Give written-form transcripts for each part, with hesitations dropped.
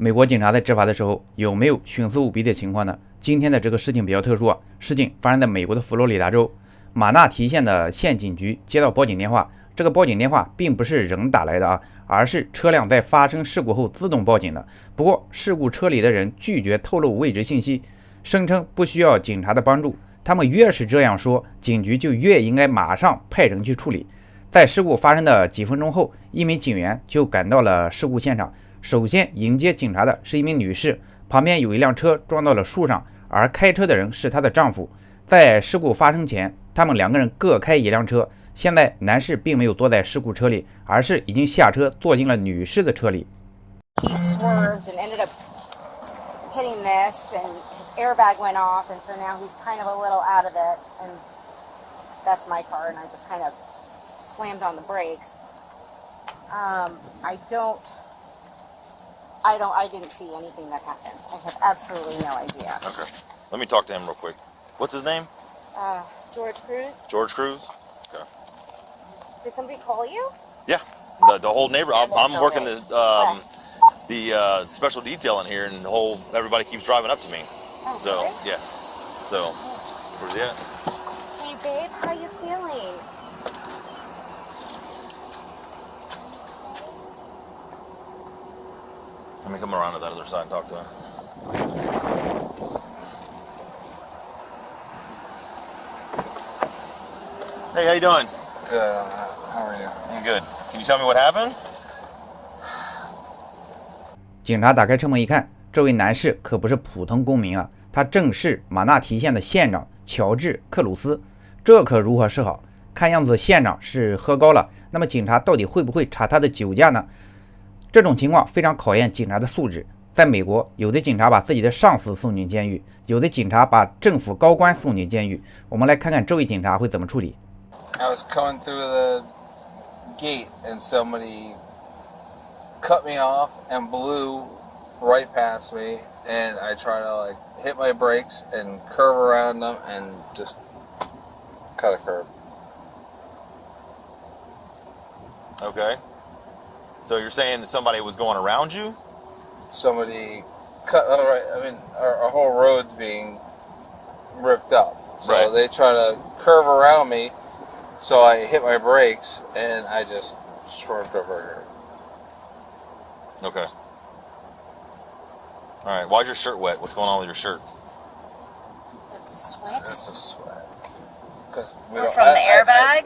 美国警察在执法的时候有没有徇私舞弊的情况呢？今天的这个事情比较特殊啊，事情发生在美国的佛罗里达州马纳提县的县警局接到报警电话，这个报警电话并不是人打来的啊，而是车辆在发生事故后自动报警的。不过事故车里的人拒绝透露位置信息，声称不需要警察的帮助。他们越是这样说，警局就越应该马上派人去处理。在事故发生的几分钟后，一名警员就赶到了事故现场。首先迎接警察的是一名女士，旁边有一辆车撞到了树上，而开车的人是她的丈夫。在事故发生前，他们两个人各开一辆车。现在男士并没有坐在事故车里，而是已经下车坐进了女士的车里。He swerved and ended up hitting this, and his airbag went off, and so now he's kind of a little out of it, and that's my car, and I just kind of slammed on the brakes. I didn't see anything that happened. I have absolutely no idea. Okay. Let me talk to him real quick. What's his name? George Cruz? George Cruz? Okay. Did somebody call you? Yeah. The whole neighborhood. I'm working the special detail in here, and everybody keeps driving up to me. Oh, so, really? yeah. So, where's he at? Hey, babe, how you feeling? Let me come around to that other side and talk to him. Hey, how you doing? Good. How are you? I'm good. Can you tell me what happened? 警察打开车门一看，这位男士可不是普通公民啊，他正是马纳提县的县长乔治·克鲁斯。这可如何是好？看样子县长是喝高了，那么警察到底会不会查他的酒驾呢？这种情况非常考验警察的素质。在美国，有的警察把自己的上司送进监狱，有的警察把政府高官送进监狱。我们来看看这位警察会怎么处理。I was coming through the gate and somebody cut me off and blew right past me, and I tried to hit my brakes and curve around them and just cut a curb. Okay. So you're saying that somebody was going around you? Somebody cut. Our whole road's being ripped up, so Right. they try to curve around me. So I hit my brakes and I just swerved over here. Okay. All right. Why's your shirt wet? What's going on with your shirt? Is it sweat? It's a sweat. Because from the airbag?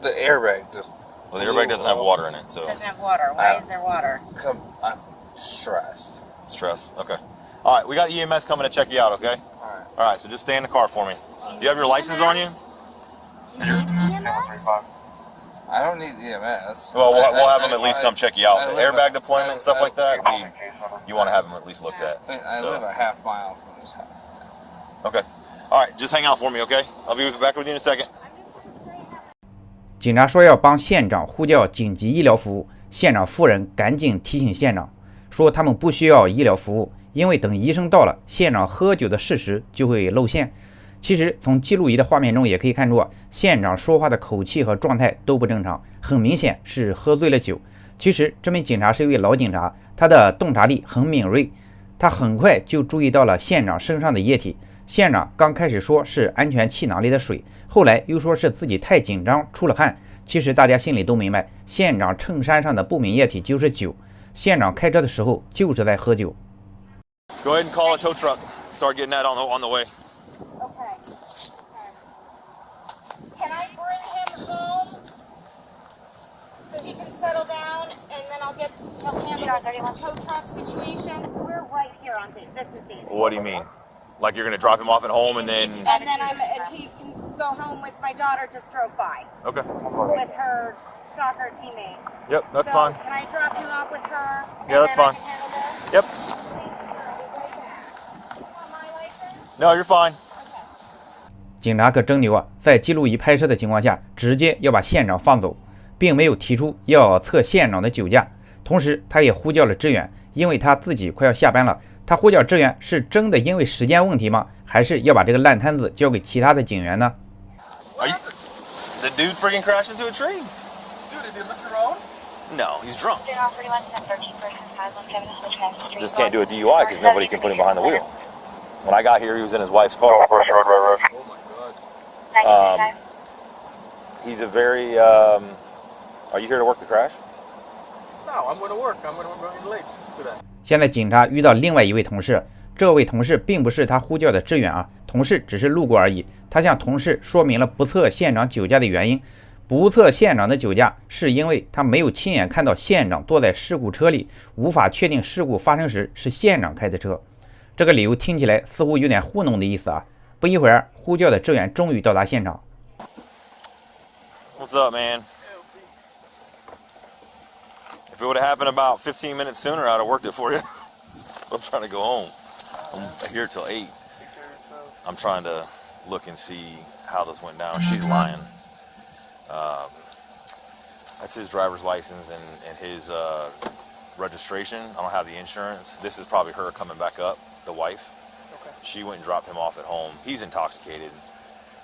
The airbag just. Well, the airbag doesn't have water in it, so. It doesn't have water. Why is there water? Because I'm stressed. Stress. Okay. All right. We got EMS coming to check you out. Okay. All right. So just stay in the car for me. Do you have your license on you? Do you need EMS? I don't need EMS. Well, we'll have them at least come check you out. I The live airbag a- deployment and stuff I- like that. You want to have them at least looked at. I So. live a half mile from this house. Okay. All right. Just hang out for me. Okay. I'll be back with you in a second. 警察说要帮县长呼叫紧急医疗服务，县长夫人赶紧提醒县长说他们不需要医疗服务，因为等医生到了，县长喝酒的事实就会露馅。其实从记录仪的画面中也可以看出啊，县长说话的口气和状态都不正常，很明显是喝醉了酒。其实这名警察是一位老警察，他的洞察力很敏锐，他很快就注意到了县长身上的液体。县长刚开始说是安全气囊里的水，后来又说是自己太紧张出了汗。其实大家心里都明白，县长衬衫上的不明液体就是酒。县长开车的时候就是在喝酒。Go ahead and call a tow truck. Start getting that on the way. Okay. Can I bring him home so he can settle down, and then I'll handle this tow truck situation? We're right here on Daisy. This is Daisy. What do you mean? Like you're gonna drop him off at home and then? And then he can go home with my daughter. Just drove by Okay. with her soccer teammate. Yep, that's so fine. Can I drop you off with her? Yeah, that's and then fine. I can handle this? Yep. Thank you, sir. I'll be right back. You want my license? No, you're fine. Okay. 警察可真牛啊，在记录仪拍摄的情况下，直接要把县长放走，并没有提出要测县长的酒驾。同时，他也呼叫了支援，因为他自己快要下班了。他呼叫支援是真的因为时间问题吗？还是要把这个烂摊子交给其他的警员呢？ The dude freaking crashed into a tree. Dude, did you miss the road? No, he's drunk. Just can't do a DUI because nobody can put him behind the wheel. When I got here, he was in his wife's car. Oh my god. He's a very. Are you here to work the crash? No, I'm going to work. I'm running late today. 现在警察遇到另外一位同事，这位同事并不是他呼叫的支援啊，同事只是路过而已。他向同事说明了不测现场酒驾的原因。不测现场的酒驾是因为他没有亲眼看到县长坐在事故车里，无法确定事故发生时是县长开的车。这个理由听起来似乎有点糊弄的意思啊。不一会儿，呼叫的支援终于到达现场。What's up, man? If it would have happened about 15 minutes sooner, I'd have worked it for you. I'm trying to go home. I'm here till 8. I'm trying to look and see how this went down. She's lying. That's his driver's license and his registration. I don't have the insurance. This is probably her coming back up, the wife. Okay. She went and dropped him off at home. He's intoxicated.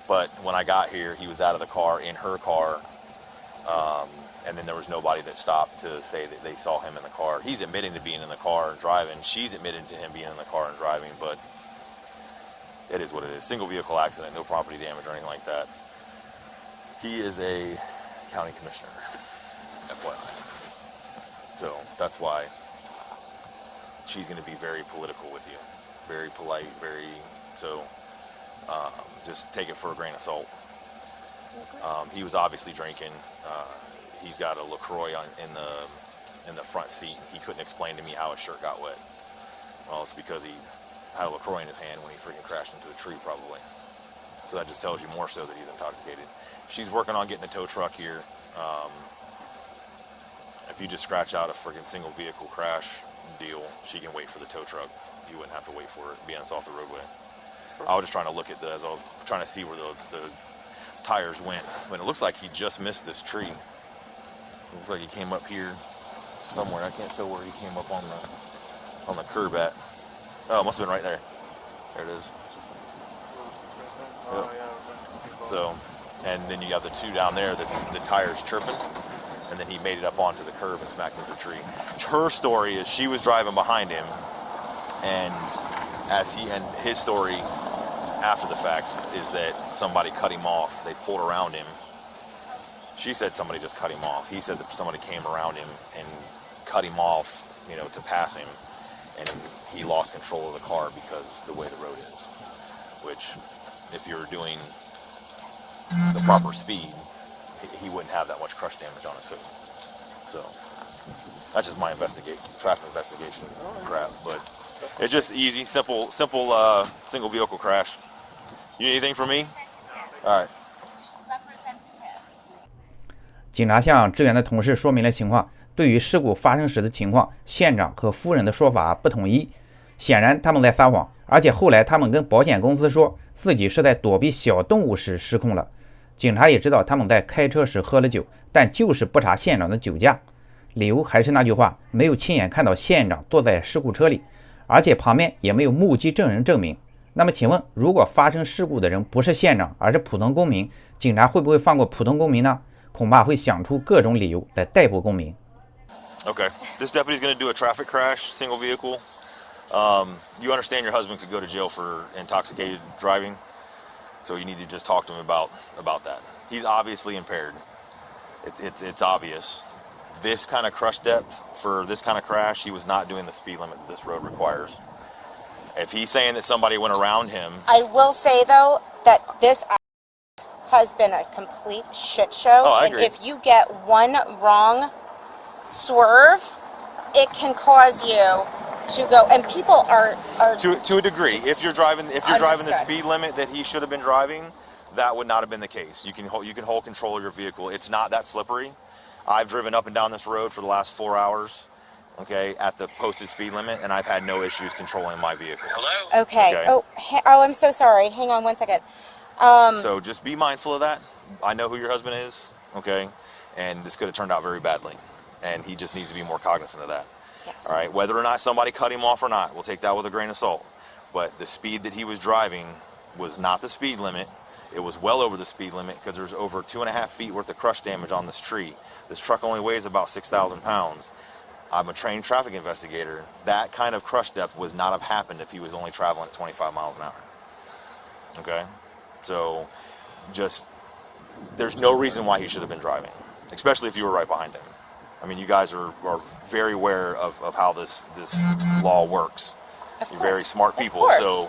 But when I got here, he was out of the car, in her car. And then there was nobody that stopped to say that they saw him in the car. He's admitting to being in the car and driving. She's admitting to him being in the car and driving, but it is what it is. Single vehicle accident, no property damage or anything like that. He is a county commissioner, FYI. So that's why she's going to be very political with you. Very polite, just take it for a grain of salt. He was obviously drinking. He's got a LaCroix in the front seat. He couldn't explain to me how his shirt got wet. Well, it's because he had a LaCroix in his hand when he freaking crashed into the tree, probably. So that just tells you more so that he's intoxicated. She's working on getting a tow truck here. If you just scratch out a freaking single vehicle crash deal, she can wait for the tow truck. You wouldn't have to wait for it being off the roadway. I was just trying to look at as I was trying to see where the tires went. But it looks like he just missed this tree. It looks like he came up here somewhere. I can't tell where he came up on the curb at. Oh, it must have been right there. There it is. Yep. So, and then you got the two down there that's the tires chirping, and then he made it up onto the curb and smacked into the tree. Her story is she was driving behind him, and his story after the fact is that somebody cut him off. They pulled around him. She said somebody just cut him off. He said that somebody came around him and cut him off, to pass him, and he lost control of the car because the way the road is. Which, if you're doing the proper speed, he wouldn't have that much crush damage on his hood. So that's just my traffic investigation crap. But it's just easy, simple single vehicle crash. You need anything from me? All right. 警察向支援的同事说明了情况，对于事故发生时的情况，县长和夫人的说法不统一。显然他们在撒谎，而且后来他们跟保险公司说自己是在躲避小动物时失控了。警察也知道他们在开车时喝了酒，但就是不查县长的酒驾。理由还是那句话，没有亲眼看到县长坐在事故车里，而且旁边也没有目击证人证明。那么请问，如果发生事故的人不是县长，而是普通公民，警察会不会放过普通公民呢？恐怕会想出各种理由来逮捕公民。 Okay, this deputy's going to do a traffic crash, single vehicle. You understand your husband could go to jail for intoxicated driving, so you need to just talk to him about that. He's obviously impaired. It's obvious. This kind of crush depth for this kind of crash, he was not doing the speed limit that this road requires. If he's saying that somebody went around him, I will say though that this has been a complete shit show. Oh, I and agree. if you get one wrong swerve, it can cause you to go. And people are to a degree, if you're driving the Understood. speed limit that he should have been driving, that would not have been the case. You can hold control of your vehicle. It's not that slippery. I've driven up and down this road for the last 4 hours, okay, at the posted speed limit, and I've had no issues controlling my vehicle. Hello? okay. Okay. Oh, I'm so sorry. Hang on one second. So just be mindful of that. I know who your husband is, okay, and this could have turned out very badly, and he just needs to be more cognizant of that. Yes. All right, whether or not somebody cut him off or not, we'll take that with a grain of salt. But the speed that he was driving was not the speed limit. It was well over the speed limit because there's over 2.5 feet worth of crush damage on this tree. This truck only weighs about 6,000 pounds. I'm a trained traffic investigator. That kind of crush depth would not have happened if he was only traveling at 25 miles an hour. Okay? So, just, there's no reason why he should have been driving, especially if you were right behind him. I mean, you guys are very aware of how this law works. You're very smart people, so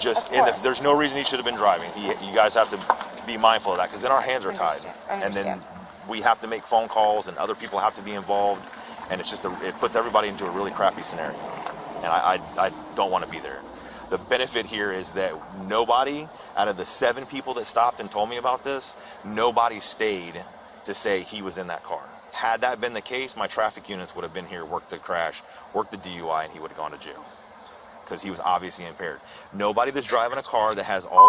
just there's no reason he should have been driving. You guys have to be mindful of that because then our hands are tied, and then we have to make phone calls, and other people have to be involved, and it's just it puts everybody into a really crappy scenario, and I don't want to be there. The benefit here is that nobody out of the 7 people that stopped and told me about this, nobody stayed to say he was in that car. Had that been the case, my traffic units would have been here, worked the crash, worked the DUI, and he would have gone to jail. Because he was obviously impaired. Nobody that's driving a car that has all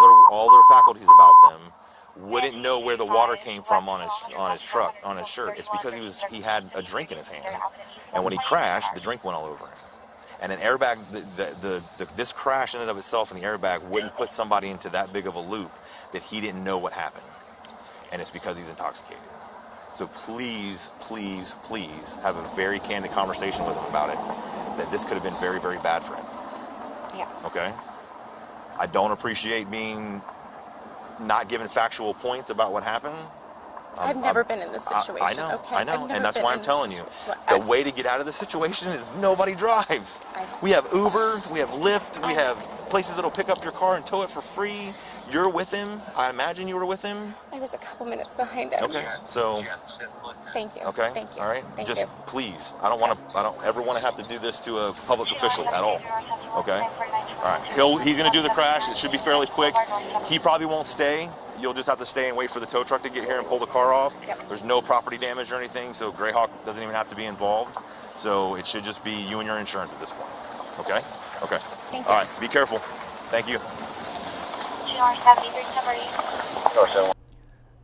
their faculties about them wouldn't know where the water came from on his truck, on his shirt. It's because he had a drink in his hand, and when he crashed, the drink went all over him. And an airbag, this crash in and of itself, and the airbag wouldn't put somebody into that big of a loop that he didn't know what happened, and it's because he's intoxicated. So please, please, please have a very candid conversation with him about it. That this could have been very, very bad for him. Yeah. Okay? I don't appreciate being not given factual points about what happened. I've never been in this situation. I know, and that's why I'm telling you. The way to get out of the situation is nobody drives. We have Uber, we have Lyft, we have places that'll pick up your car and tow it for free. You're with him. I imagine you were with him. I was a couple minutes behind him. Okay, so. Thank you. Okay. Thank you. All right. Thank Just you. please. I don't ever want to have to do this to a public official at all. Okay. All right. He's gonna do the crash. It should be fairly quick. He probably won't stay. You'll just have to stay and wait for the tow truck to get here and pull the car off. Yep. There's no property damage or anything, so Greyhawk doesn't even have to be involved. So it should just be you and your insurance at this point. Okay. Okay. Thank you. All right. Be careful. Thank you.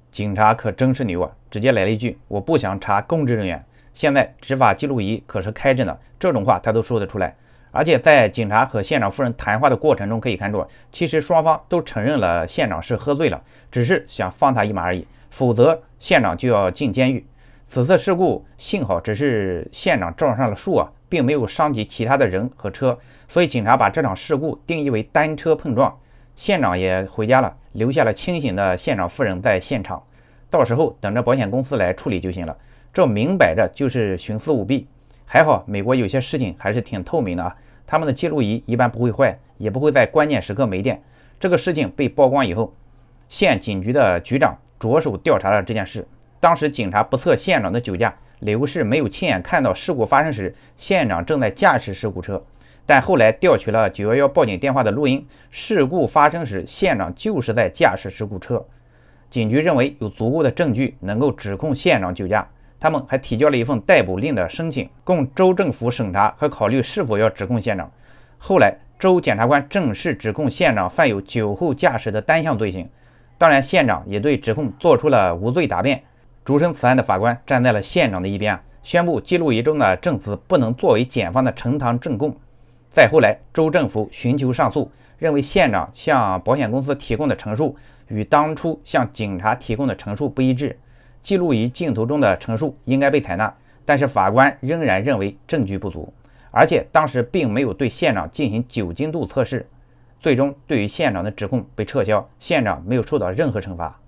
警察可真是牛啊！直接来了一句：“我不想查公职人员，现在执法记录仪可是开着呢。”这种话他都说得出来。而且在警察和县长夫人谈话的过程中可以看出，其实双方都承认了县长是喝醉了，只是想放他一马而已，否则县长就要进监狱。此次事故幸好只是县长撞上了树啊，并没有伤及其他的人和车，所以警察把这场事故定义为单车碰撞。县长也回家了，留下了清醒的县长夫人在现场，到时候等着保险公司来处理就行了。这明摆着就是徇私舞弊。还好美国有些事情还是挺透明的啊，他们的记录仪一般不会坏，也不会在关键时刻没电。这个事情被曝光以后，县警局的局长着手调查了这件事。当时警察不测县长的酒驾，理由是没有亲眼看到事故发生时县长正在驾驶事故车。但后来调取了911报警电话的录音，事故发生时县长就是在驾驶事故车。警局认为有足够的证据能够指控县长酒驾，他们还提交了一份逮捕令的申请，供州政府审查和考虑是否要指控县长。后来州检察官正式指控县长犯有酒后驾驶的单项罪行，当然县长也对指控做出了无罪答辩。主审此案的法官站在了县长的一边，宣布记录仪中的证词不能作为检方的呈堂证供。再后来，州政府寻求上诉，认为县长向保险公司提供的陈述与当初向警察提供的陈述不一致，记录仪镜头中的陈述应该被采纳，但是法官仍然认为证据不足，而且当时并没有对县长进行酒精度测试。最终，对于县长的指控被撤销，县长没有受到任何惩罚。